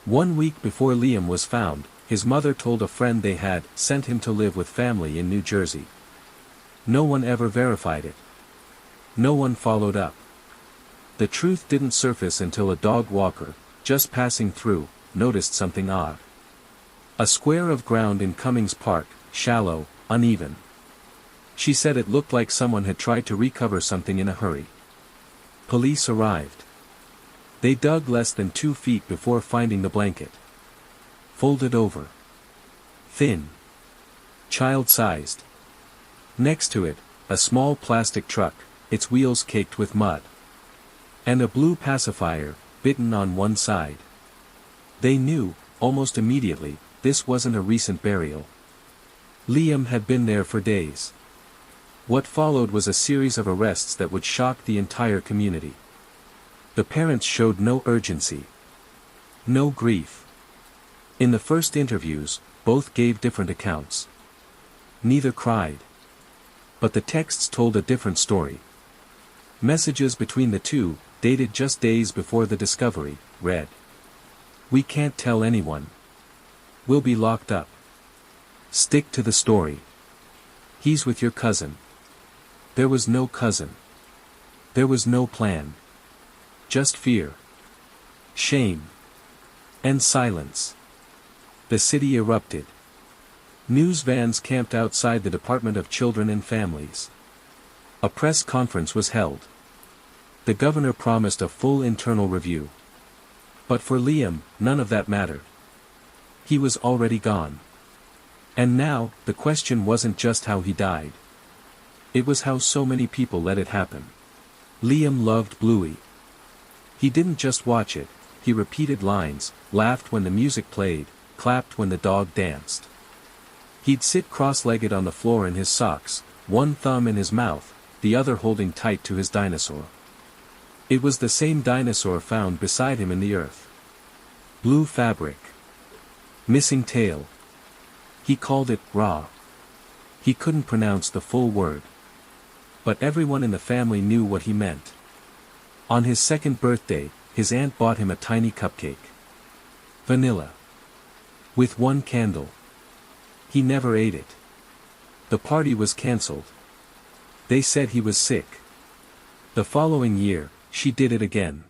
1 week before Liam was found, his mother told a friend they had sent him to live with family in New Jersey. No one ever verified it. No one followed up. The truth didn't surface until a dog walker, just passing through, noticed something odd. A square of ground in Cummings Park, shallow, uneven. She said it looked like someone had tried to recover something in a hurry. Police arrived. They dug less than 2 feet before finding the blanket. Folded over. Thin. Child-sized. Next to it, a small plastic truck, its wheels caked with mud. And a blue pacifier, bitten on one side. They knew, almost immediately, this wasn't a recent burial. Liam had been there for days. What followed was a series of arrests that would shock the entire community. The parents showed no urgency. No grief. In the first interviews, both gave different accounts. Neither cried. But the texts told a different story. Messages between the two, dated just days before the discovery, read. "We can't tell anyone. We'll be locked up. Stick to the story. He's with your cousin." There was no cousin. There was no plan. Just fear. Shame. And silence. The city erupted. News vans camped outside the Department of Children and Families. A press conference was held. The governor promised a full internal review. But for Liam, none of that mattered. He was already gone. And now, the question wasn't just how he died. It was how so many people let it happen. Liam loved Bluey. He didn't just watch it, he repeated lines, laughed when the music played, clapped when the dog danced. He'd sit cross-legged on the floor in his socks, one thumb in his mouth, the other holding tight to his dinosaur. It was the same dinosaur found beside him in the earth. Blue fabric. Missing tail. He called it raw. He couldn't pronounce the full word. But everyone in the family knew what he meant. On his 2nd birthday, his aunt bought him a tiny cupcake. Vanilla. With 1 candle. He never ate it. The party was cancelled. They said he was sick. The following year, she did it again.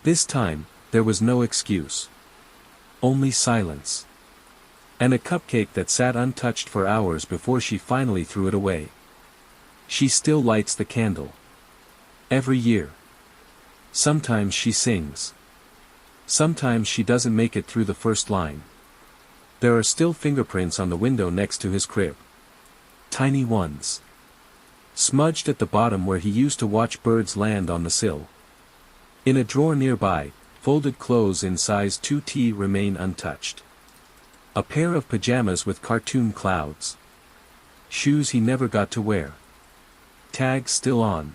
This time, there was no excuse. Only silence. And a cupcake that sat untouched for hours before she finally threw it away. She still lights the candle. Every year. Sometimes she sings. Sometimes she doesn't make it through the first line. There are still fingerprints on the window next to his crib. Tiny ones. Smudged at the bottom where he used to watch birds land on the sill. In a drawer nearby, folded clothes in size 2T remain untouched. A pair of pajamas with cartoon clouds. Shoes he never got to wear. Tag still on.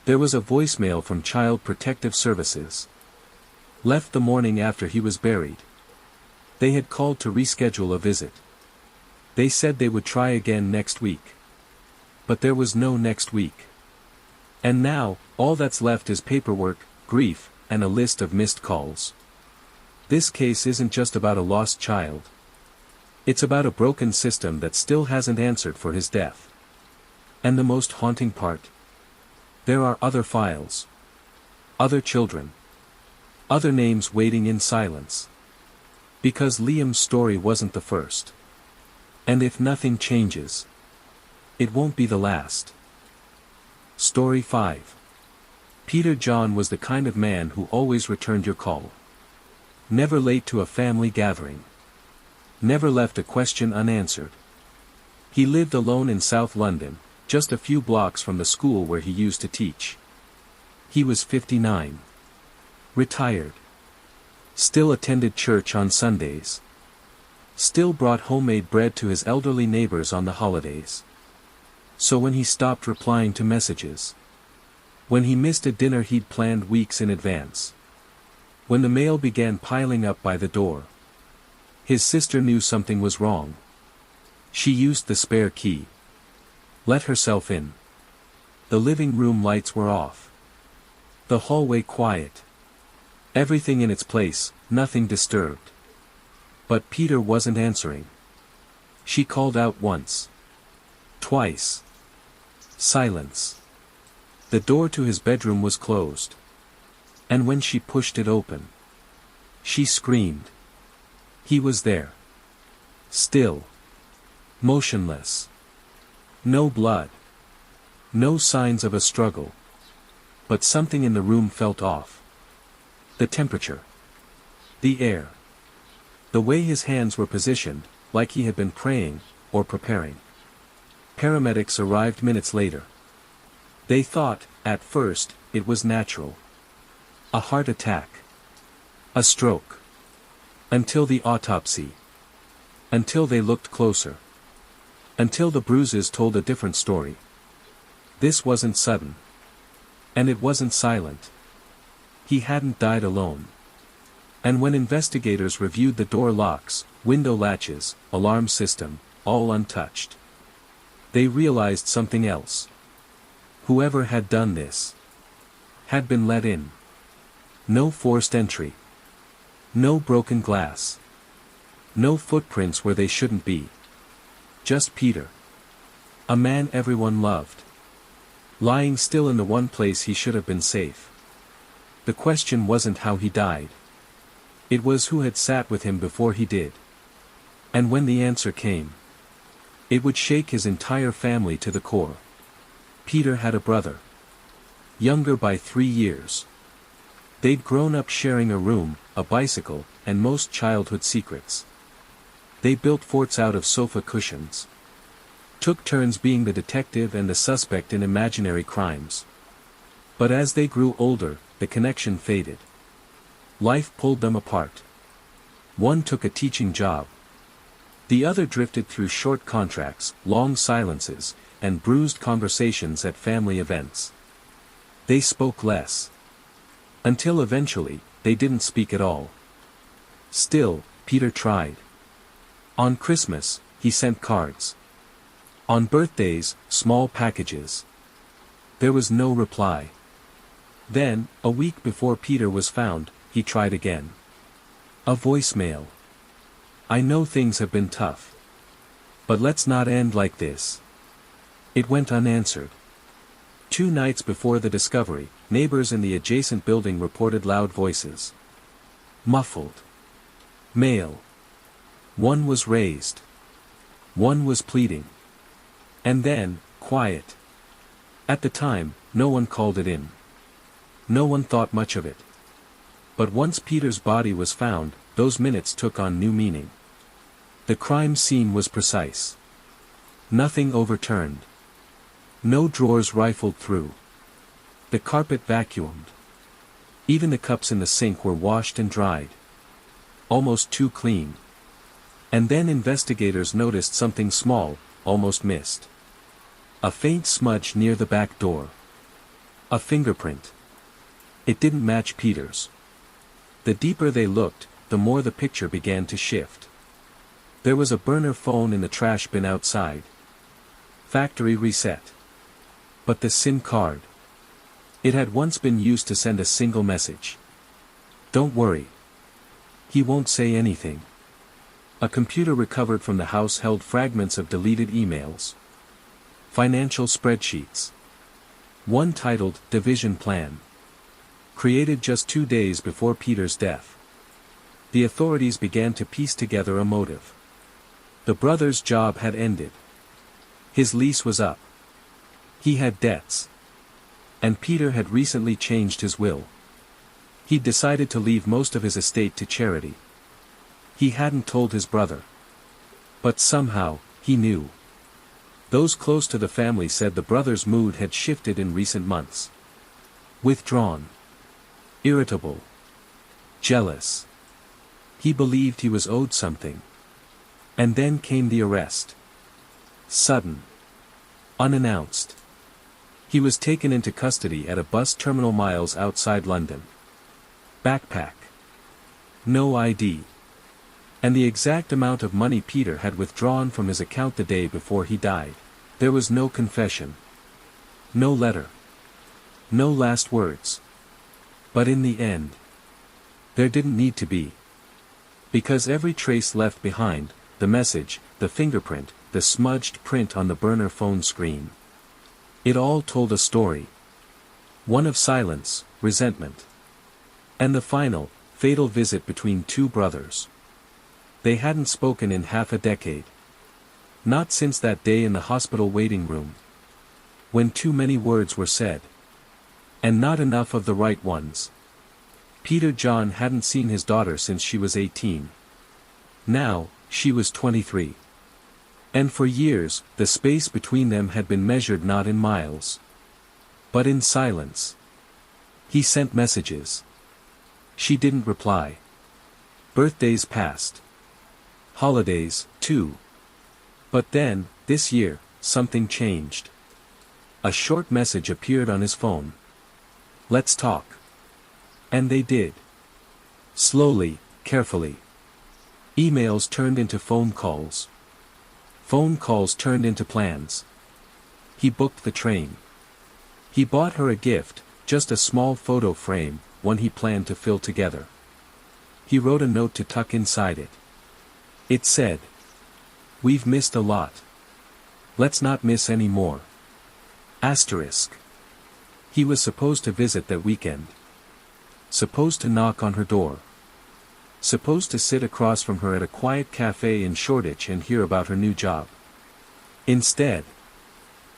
There was a voicemail from Child Protective Services. Left the morning after he was buried. They had called to reschedule a visit. They said they would try again next week. But there was no next week. And now, all that's left is paperwork, grief, and a list of missed calls. This case isn't just about a lost child. It's about a broken system that still hasn't answered for his death. And the most haunting part? There are other files. Other children. Other names waiting in silence. Because Liam's story wasn't the first. And if nothing changes, it won't be the last. Story 5. Peter John was the kind of man who always returned your call. Never late to a family gathering. Never left a question unanswered. He lived alone in South London, just a few blocks from the school where he used to teach. He was 59. Retired. Still attended church on Sundays. Still brought homemade bread to his elderly neighbors on the holidays. So when he stopped replying to messages, when he missed a dinner he'd planned weeks in advance, when the mail began piling up by the door, his sister knew something was wrong. She used the spare key. Let herself in. The living room lights were off. The hallway quiet. Everything in its place, nothing disturbed. But Peter wasn't answering. She called out once. Twice. Silence. The door to his bedroom was closed. And when she pushed it open, she screamed. He was there. Still. Motionless. No blood. No signs of a struggle. But something in the room felt off. The temperature. The air. The way his hands were positioned, like he had been praying, or preparing. Paramedics arrived minutes later. They thought, at first, it was natural. A heart attack. A stroke. Until the autopsy. Until they looked closer. Until the bruises told a different story. This wasn't sudden. And it wasn't silent. He hadn't died alone. And when investigators reviewed the door locks, window latches, alarm system, all untouched, they realized something else. Whoever had done this had been let in. No forced entry. No broken glass. No footprints where they shouldn't be. Just Peter. A man everyone loved. Lying still in the one place he should have been safe. The question wasn't how he died. It was who had sat with him before he did. And when the answer came, it would shake his entire family to the core. Peter had a brother. Younger by 3 years. They'd grown up sharing a room, a bicycle, and most childhood secrets. They built forts out of sofa cushions. Took turns being the detective and the suspect in imaginary crimes. But as they grew older, the connection faded. Life pulled them apart. One took a teaching job. The other drifted through short contracts, long silences, and bruised conversations at family events. They spoke less. Until eventually, they didn't speak at all. Still, Peter tried. On Christmas, he sent cards. On birthdays, small packages. There was no reply. Then, a week before Peter was found, he tried again. A voicemail. I know things have been tough. But let's not end like this. It went unanswered. 2 nights before the discovery, neighbors in the adjacent building reported loud voices. Muffled. Male. One was raised. One was pleading. And then, quiet. At the time, no one called it in. No one thought much of it. But once Peter's body was found, those minutes took on new meaning. The crime scene was precise. Nothing overturned. No drawers rifled through. The carpet vacuumed. Even the cups in the sink were washed and dried. Almost too clean. And then investigators noticed something small, almost missed. A faint smudge near the back door. A fingerprint. It didn't match Peter's. The deeper they looked, the more the picture began to shift. There was a burner phone in the trash bin outside. Factory reset. But the SIM card. It had once been used to send a single message. Don't worry. He won't say anything. A computer recovered from the house held fragments of deleted emails. Financial spreadsheets. One titled, Division Plan. Created just 2 days before Peter's death. The authorities began to piece together a motive. The brother's job had ended. His lease was up. He had debts. And Peter had recently changed his will. He'd decided to leave most of his estate to charity. He hadn't told his brother. But somehow, he knew. Those close to the family said the brother's mood had shifted in recent months. Withdrawn. Irritable. Jealous. He believed he was owed something. And then came the arrest. Sudden. Unannounced. He was taken into custody at a bus terminal miles outside London. Backpack. No ID. And the exact amount of money Peter had withdrawn from his account the day before he died. There was no confession. No letter. No last words. But in the end, there didn't need to be. Because every trace left behind, the message, the fingerprint, the smudged print on the burner phone screen. It all told a story. One of silence, resentment. And the final, fatal visit between two brothers. They hadn't spoken in half a decade. Not since that day in the hospital waiting room. When too many words were said. And not enough of the right ones. Peter John hadn't seen his daughter since she was 18. Now, she was 23. And for years, the space between them had been measured not in miles, but in silence. He sent messages. She didn't reply. Birthdays passed. Holidays, too. But then, this year, something changed. A short message appeared on his phone. Let's talk. And they did. Slowly, carefully. Emails turned into phone calls. Phone calls turned into plans. He booked the train. He bought her a gift, just a small photo frame, one he planned to fill together. He wrote a note to tuck inside it. It said, "We've missed a lot. Let's not miss any more." Asterisk. He was supposed to visit that weekend. Supposed to knock on her door. Supposed to sit across from her at a quiet cafe in Shoreditch and hear about her new job. Instead,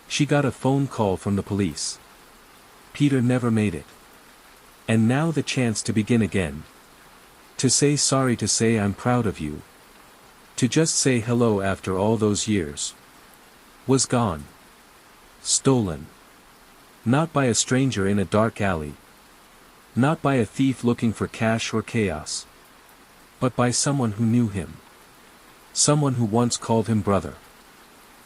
she got a phone call from the police. Peter never made it. And now the chance to begin again. To say sorry, to say I'm proud of you. To just say hello after all those years. Was gone. Stolen. Not by a stranger in a dark alley. Not by a thief looking for cash or chaos. But by someone who knew him. Someone who once called him brother.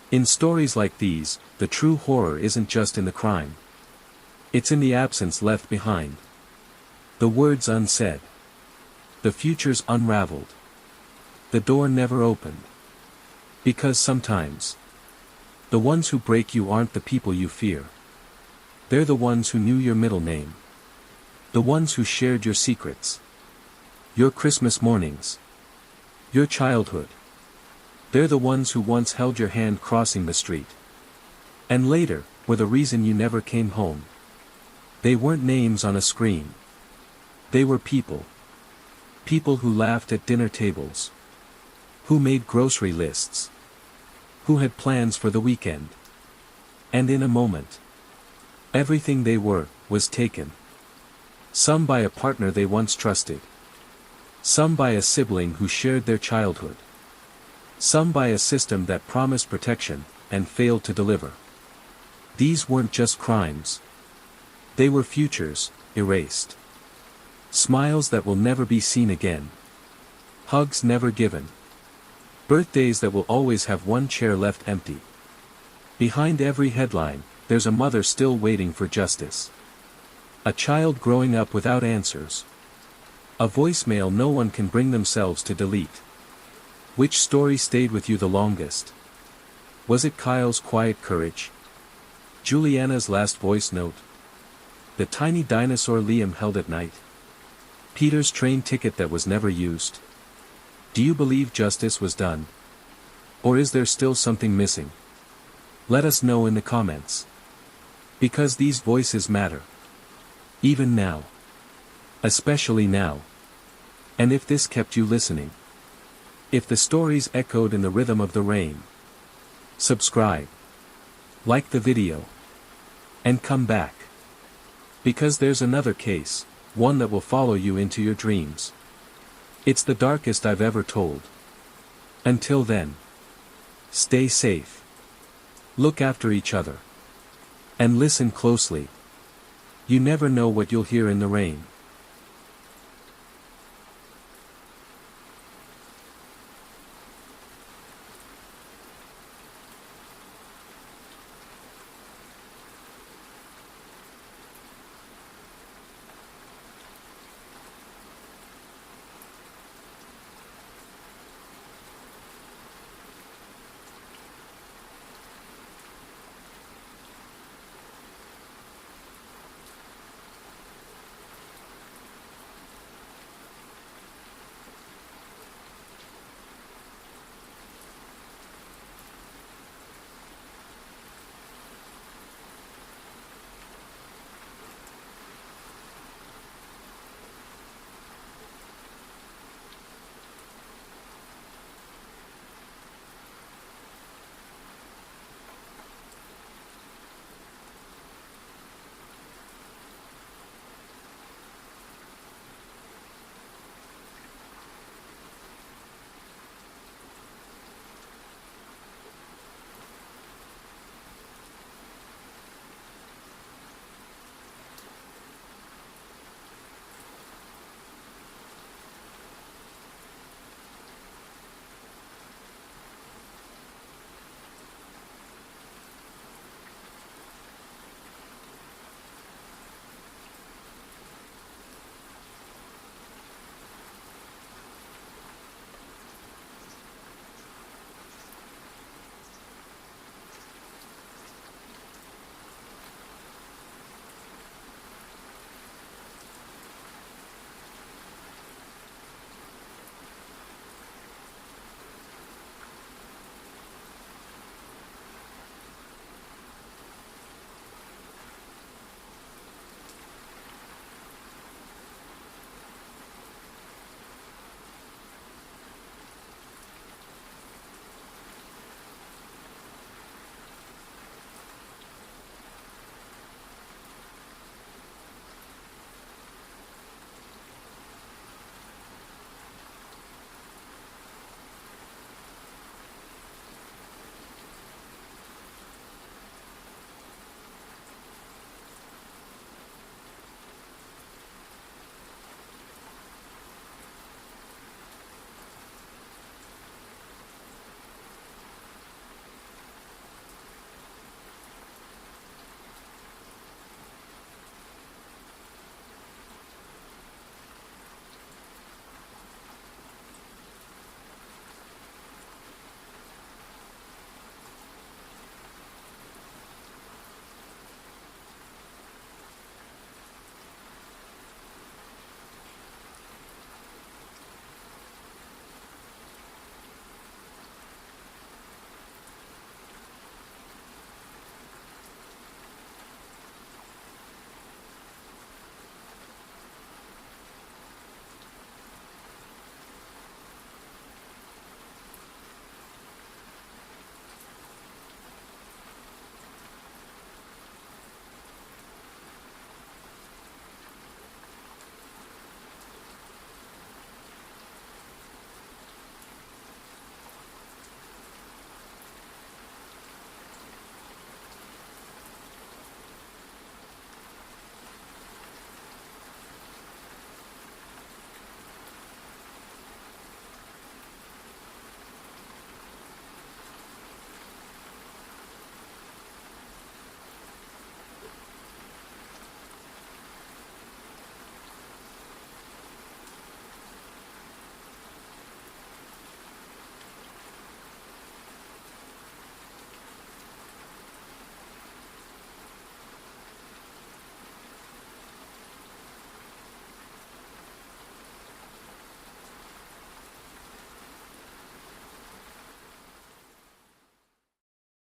In stories like these, the true horror isn't just in the crime. It's in the absence left behind. The words unsaid. The futures unraveled. The door never opened. Because sometimes, the ones who break you aren't the people you fear. They're the ones who knew your middle name. The ones who shared your secrets. Your Christmas mornings. Your childhood. They're the ones who once held your hand crossing the street. And later, were the reason you never came home. They weren't names on a screen. They were people. People who laughed at dinner tables. Who made grocery lists. Who had plans for the weekend. And in a moment, everything they were, was taken. Some by a partner they once trusted. Some by a sibling who shared their childhood. Some by a system that promised protection, and failed to deliver. These weren't just crimes. They were futures, erased. Smiles that will never be seen again. Hugs never given. Birthdays that will always have one chair left empty. Behind every headline, there's a mother still waiting for justice. A child growing up without answers. A voicemail no one can bring themselves to delete. Which story stayed with you the longest? Was it Kyle's quiet courage? Juliana's last voice note? The tiny dinosaur Liam held at night? Peter's train ticket that was never used? Do you believe justice was done? Or is there still something missing? Let us know in the comments. Because these voices matter. Even now. Especially now. And if this kept you listening. If the stories echoed in the rhythm of the rain. Subscribe. Like the video. And come back. Because there's another case, one that will follow you into your dreams. It's the darkest I've ever told. Until then, stay safe. Look after each other. And listen closely. You never know what you'll hear in the rain.